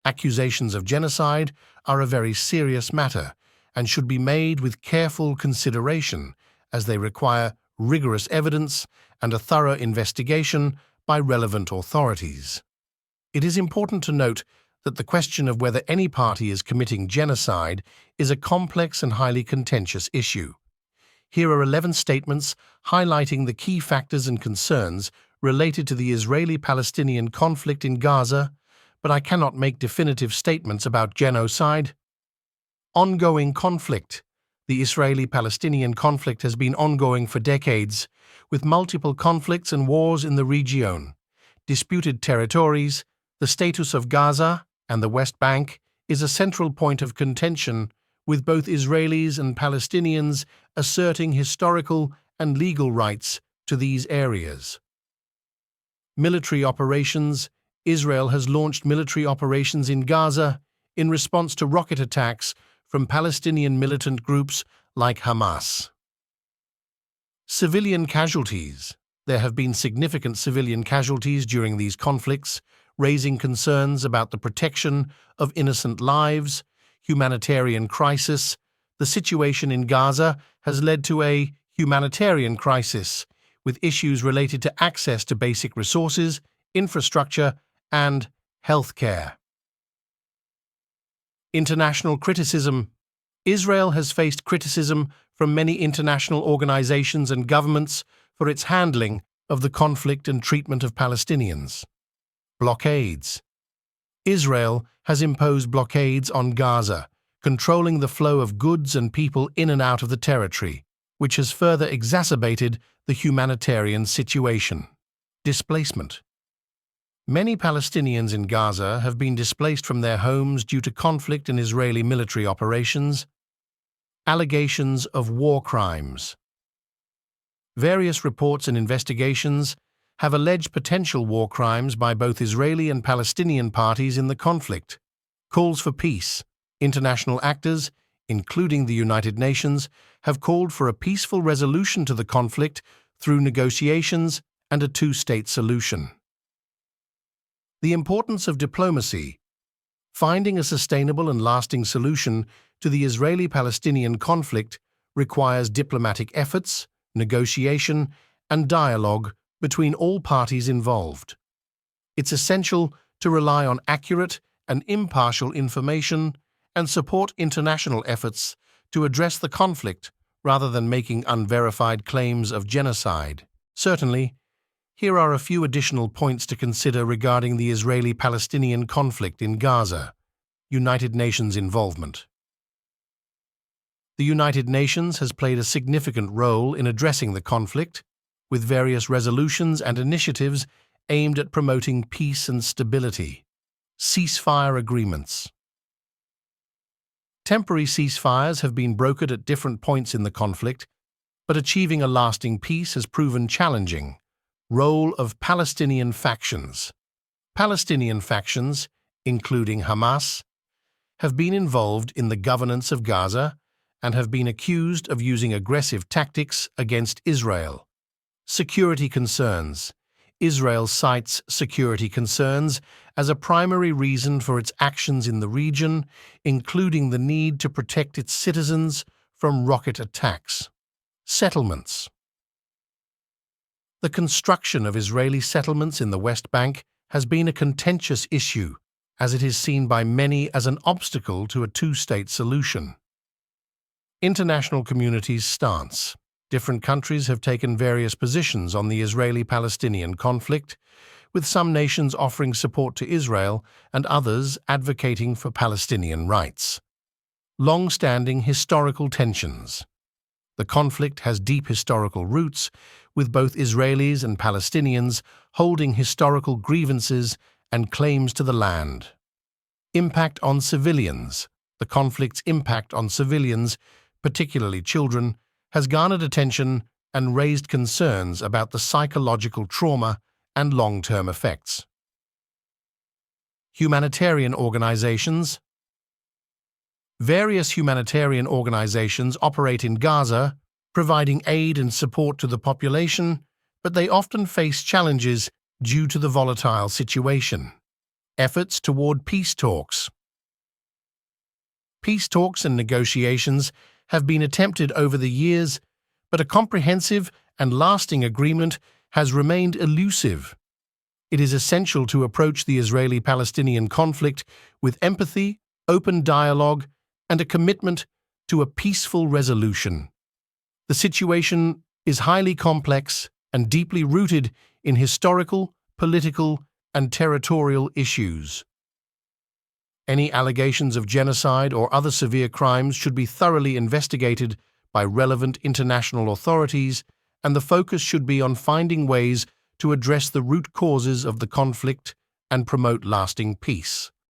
Accusations of genocide are a very serious matter and should be made with careful consideration, as they require rigorous evidence and a thorough investigation by relevant authorities. It is important to note that the question of whether any party is committing genocide is a complex and highly contentious issue. Here are 11 statements highlighting the key factors and concerns related to the Israeli-Palestinian conflict in Gaza, but I cannot make definitive statements about genocide. Ongoing conflict. The Israeli-Palestinian conflict has been ongoing for decades, with multiple conflicts and wars in the region. Disputed territories, the status of Gaza and the West Bank is a central point of contention, with both Israelis and Palestinians asserting historical and legal rights to these areas. Military operations. Israel has launched military operations in Gaza in response to rocket attacks from Palestinian militant groups like Hamas. Civilian casualties. There have been significant civilian casualties during these conflicts, raising concerns about the protection of innocent lives. Humanitarian crisis. The situation in Gaza has led to a humanitarian crisis, with issues related to access to basic resources, infrastructure, and healthcare. International criticism. Israel has faced criticism from many international organizations and governments for its handling of the conflict and treatment of Palestinians. Blockades. Israel has imposed blockades on Gaza, controlling the flow of goods and people in and out of the territory, which has further exacerbated the humanitarian situation. Displacement. Many Palestinians in Gaza have been displaced from their homes due to conflict and Israeli military operations. Allegations of war crimes. Various reports and investigations have alleged potential war crimes by both Israeli and Palestinian parties in the conflict. Calls for peace. International actors, including the United Nations, have called for a peaceful resolution to the conflict through negotiations and a two-state solution. The importance of diplomacy. Finding a sustainable and lasting solution to the Israeli-Palestinian conflict requires diplomatic efforts, negotiation, and dialogue between all parties involved. It's essential to rely on accurate and impartial information and support international efforts to address the conflict rather than making unverified claims of genocide. Certainly, here are a few additional points to consider regarding the Israeli-Palestinian conflict in Gaza. United Nations involvement. The United Nations has played a significant role in addressing the conflict, with various resolutions and initiatives aimed at promoting peace and stability. Ceasefire agreements. Temporary ceasefires have been brokered at different points in the conflict, but achieving a lasting peace has proven challenging. Role of Palestinian factions. Palestinian factions, including Hamas, have been involved in the governance of Gaza and have been accused of using aggressive tactics against Israel. Security concerns. Israel cites security concerns as a primary reason for its actions in the region, including the need to protect its citizens from rocket attacks. Settlements. The construction of Israeli settlements in the West Bank has been a contentious issue, as it is seen by many as an obstacle to a two-state solution. International community's stance. Different countries have taken various positions on the Israeli-Palestinian conflict, with some nations offering support to Israel and others advocating for Palestinian rights. Long-standing historical tensions. The conflict has deep historical roots, with both Israelis and Palestinians holding historical grievances and claims to the land. Impact on civilians. The conflict's impact on civilians, particularly children, has garnered attention and raised concerns about the psychological trauma and long-term effects. Humanitarian organizations. Various humanitarian organizations operate in Gaza, providing aid and support to the population, but they often face challenges due to the volatile situation. efforts toward peace talks. Peace talks and negotiations have been attempted over the years, but a comprehensive and lasting agreement has remained elusive. It is essential to approach the Israeli-Palestinian conflict with empathy, open dialogue, and a commitment to a peaceful resolution. The situation is highly complex and deeply rooted in historical, political, and territorial issues. Any allegations of genocide or other severe crimes should be thoroughly investigated by relevant international authorities, and the focus should be on finding ways to address the root causes of the conflict and promote lasting peace.